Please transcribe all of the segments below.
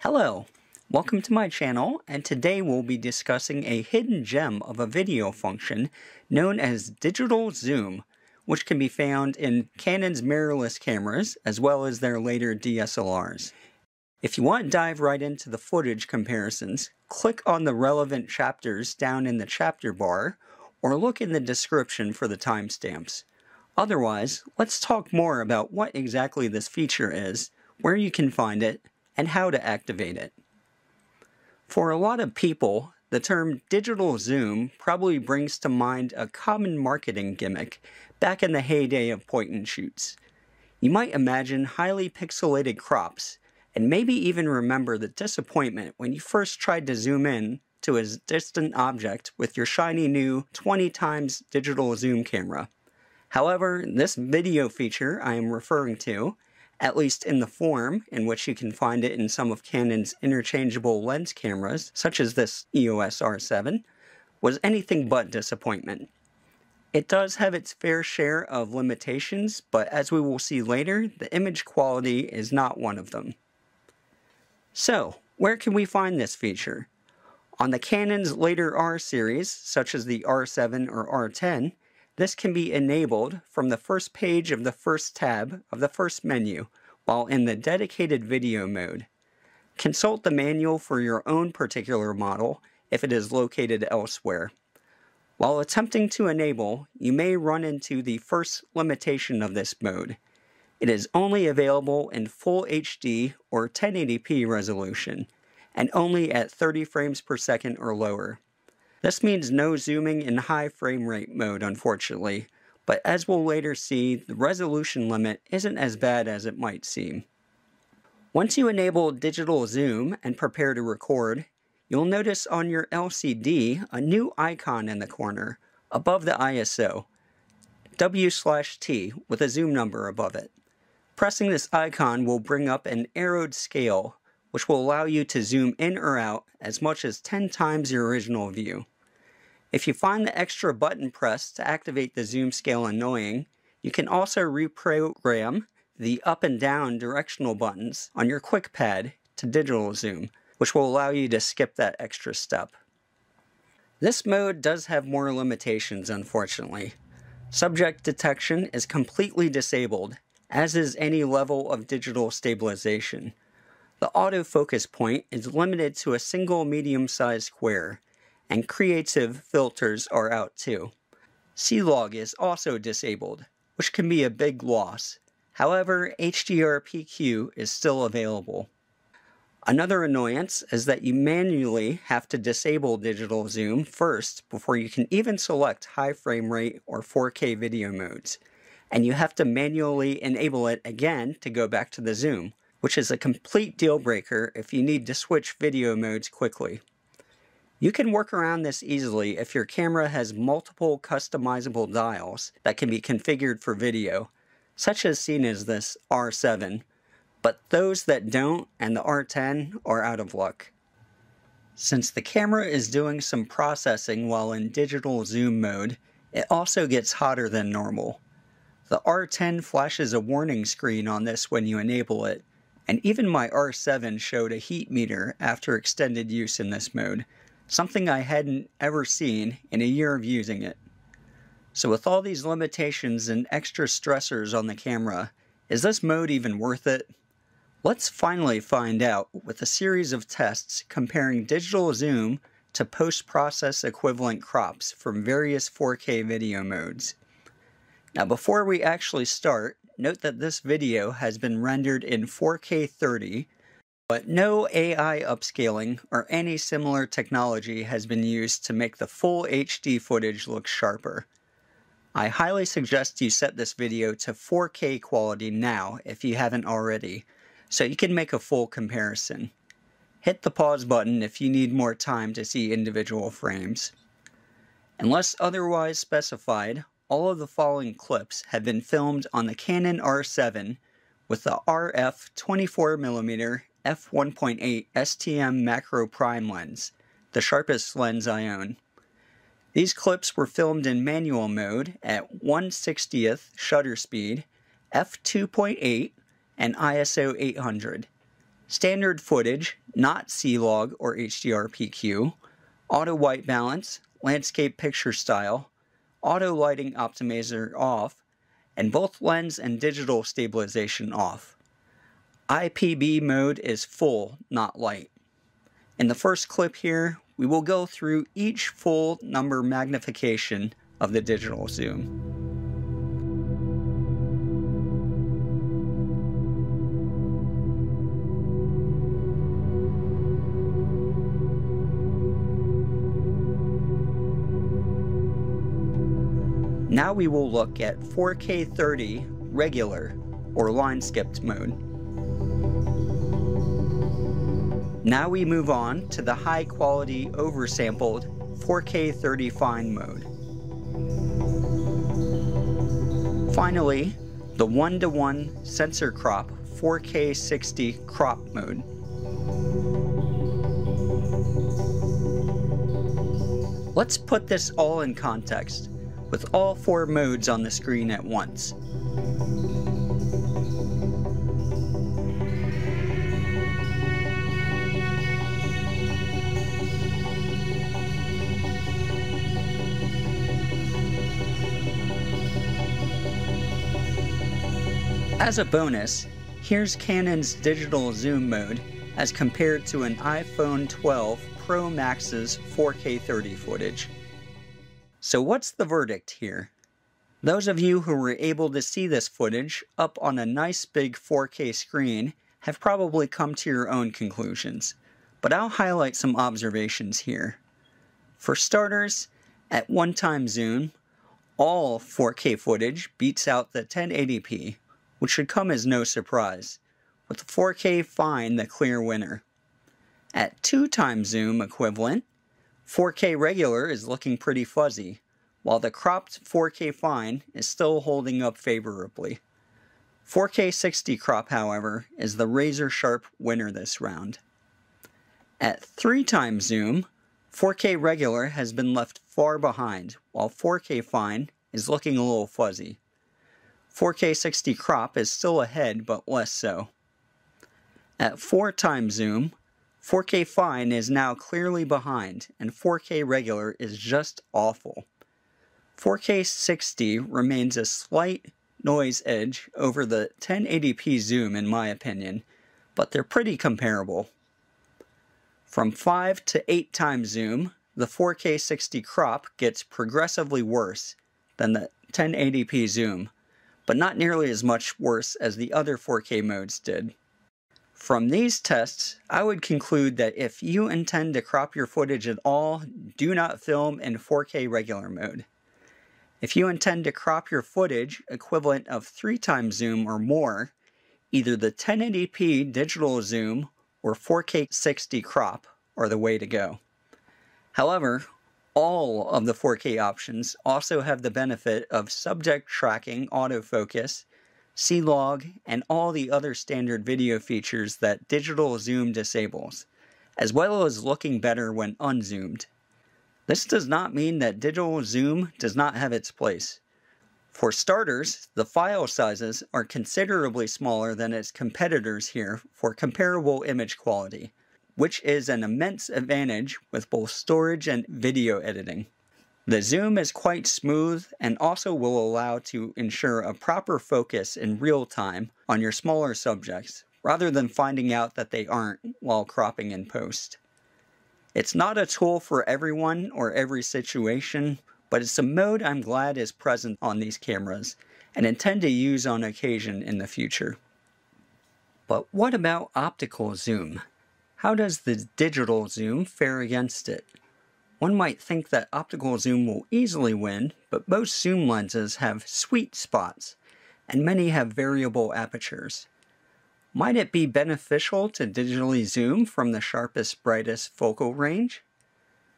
Hello, welcome to my channel, and today we'll be discussing a hidden gem of a video function known as digital zoom, which can be found in Canon's mirrorless cameras as well as their later DSLRs. If you want to dive right into the footage comparisons, click on the relevant chapters down in the chapter bar or look in the description for the timestamps. Otherwise, let's talk more about what exactly this feature is, where you can find it, and how to activate it. For a lot of people, the term digital zoom probably brings to mind a common marketing gimmick back in the heyday of point-and-shoots. You might imagine highly pixelated crops, and maybe even remember the disappointment when you first tried to zoom in to a distant object with your shiny new 20 times digital zoom camera. However, this video feature I am referring to, at least in the form in which you can find it in some of Canon's interchangeable lens cameras, such as this EOS R7, was anything but disappointment. It does have its fair share of limitations, but as we will see later, the image quality is not one of them. So, where can we find this feature? On the Canon's later R series, such as the R7 or R10, this can be enabled from the first page of the first tab of the first menu, while in the dedicated video mode. Consult the manual for your own particular model if it is located elsewhere. While attempting to enable, you may run into the first limitation of this mode. It is only available in Full HD or 1080p resolution, and only at 30 frames per second or lower. This means no zooming in high frame rate mode, unfortunately, but as we'll later see, the resolution limit isn't as bad as it might seem. Once you enable digital zoom and prepare to record, you'll notice on your LCD a new icon in the corner, above the ISO, W/T with a zoom number above it. Pressing this icon will bring up an arrowed scale, which will allow you to zoom in or out as much as 10 times your original view. If you find the extra button press to activate the zoom scale annoying, you can also reprogram the up and down directional buttons on your quick pad to digital zoom, which will allow you to skip that extra step. This mode does have more limitations, unfortunately. Subject detection is completely disabled, as is any level of digital stabilization. The autofocus point is limited to a single medium-sized square, and creative filters are out too. C-Log is also disabled, which can be a big loss. However, HDR-PQ is still available. Another annoyance is that you manually have to disable digital zoom first before you can even select high frame rate or 4K video modes, and you have to manually enable it again to go back to the zoom, which is a complete deal breaker if you need to switch video modes quickly. You can work around this easily if your camera has multiple customizable dials that can be configured for video, such as seen as this R7, but those that don't and the R10 are out of luck. Since the camera is doing some processing while in digital zoom mode, it also gets hotter than normal. The R10 flashes a warning screen on this when you enable it, and even my R7 showed a heat meter after extended use in this mode, something I hadn't ever seen in a year of using it. So with all these limitations and extra stressors on the camera, is this mode even worth it? Let's finally find out with a series of tests comparing digital zoom to post-process equivalent crops from various 4K video modes. Now before we actually start, note that this video has been rendered in 4K 30, but no AI upscaling or any similar technology has been used to make the full HD footage look sharper. I highly suggest you set this video to 4K quality now if you haven't already, so you can make a full comparison. Hit the pause button if you need more time to see individual frames. Unless otherwise specified, all of the following clips have been filmed on the Canon R7 with the RF 24mm f1.8 STM Macro prime lens, the sharpest lens I own. These clips were filmed in manual mode at 1/60th shutter speed, f2.8, and ISO 800. standard footage, not C-Log or HDR-PQ, auto white balance, landscape picture style, auto lighting optimizer off, and both lens and digital stabilization off. IPB mode is full, not light. In the first clip here, we will go through each full number magnification of the digital zoom. Now we will look at 4K 30 regular or line skipped mode. Now we move on to the high quality oversampled 4K 30 fine mode. Finally, the 1:1 sensor crop 4K 60 crop mode. Let's put this all in context, with all four modes on the screen at once. As a bonus, here's Canon's digital zoom mode as compared to an iPhone 12 Pro Max's 4K 30 footage. So what's the verdict here? Those of you who were able to see this footage up on a nice big 4K screen have probably come to your own conclusions, but I'll highlight some observations here. For starters, at one-time zoom, all 4K footage beats out the 1080p, which should come as no surprise, with the 4K fine the clear winner. At two-time zoom equivalent, 4K regular is looking pretty fuzzy, while the cropped 4K fine is still holding up favorably. 4K 60 crop, however, is the razor-sharp winner this round. At three-time zoom, 4K regular has been left far behind, while 4K fine is looking a little fuzzy. 4K 60 crop is still ahead, but less so. At four-time zoom, 4K fine is now clearly behind, and 4K regular is just awful. 4K 60 remains a slight noise edge over the 1080p zoom in my opinion, but they're pretty comparable. From 5 to 8 times zoom, the 4K 60 crop gets progressively worse than the 1080p zoom, but not nearly as much worse as the other 4K modes did. From these tests, I would conclude that if you intend to crop your footage at all, do not film in 4K regular mode. If you intend to crop your footage equivalent of 3 times zoom or more, either the 1080p digital zoom or 4K 60 crop are the way to go. However, all of the 4K options also have the benefit of subject tracking autofocus, C-Log, and all the other standard video features that digital zoom disables, as well as looking better when unzoomed. This does not mean that digital zoom does not have its place. For starters, the file sizes are considerably smaller than its competitors here for comparable image quality, which is an immense advantage with both storage and video editing. The zoom is quite smooth and also will allow to ensure a proper focus in real time on your smaller subjects, rather than finding out that they aren't while cropping in post. It's not a tool for everyone or every situation, but it's a mode I'm glad is present on these cameras and intend to use on occasion in the future. But what about optical zoom? How does the digital zoom fare against it? One might think that optical zoom will easily win, but most zoom lenses have sweet spots, and many have variable apertures. Might it be beneficial to digitally zoom from the sharpest, brightest focal range?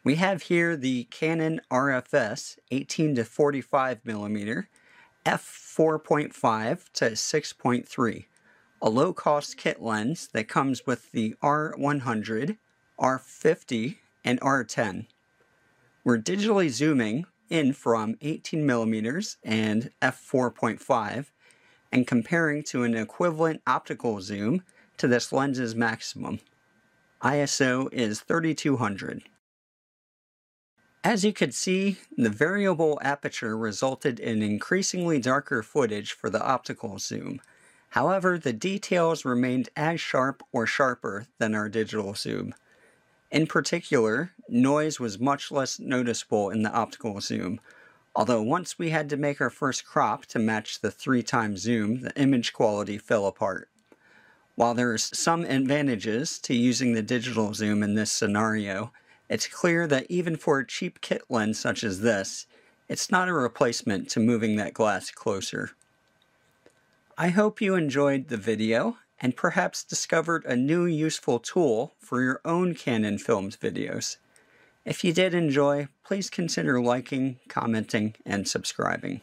We have here the Canon RFS 18 to 45mm f4.5 to 6.3, a low-cost kit lens that comes with the R100, R50, and R10. We're digitally zooming in from 18mm and f4.5 and comparing to an equivalent optical zoom to this lens's maximum. ISO is 3200. As you could see, the variable aperture resulted in increasingly darker footage for the optical zoom. However, the details remained as sharp or sharper than our digital zoom. In particular, noise was much less noticeable in the optical zoom, although once we had to make our first crop to match the 3x zoom, the image quality fell apart. While there are some advantages to using the digital zoom in this scenario, it's clear that even for a cheap kit lens such as this, it's not a replacement to moving that glass closer. I hope you enjoyed the video and perhaps discovered a new useful tool for your own Canon filmed videos. If you did enjoy, please consider liking, commenting, and subscribing.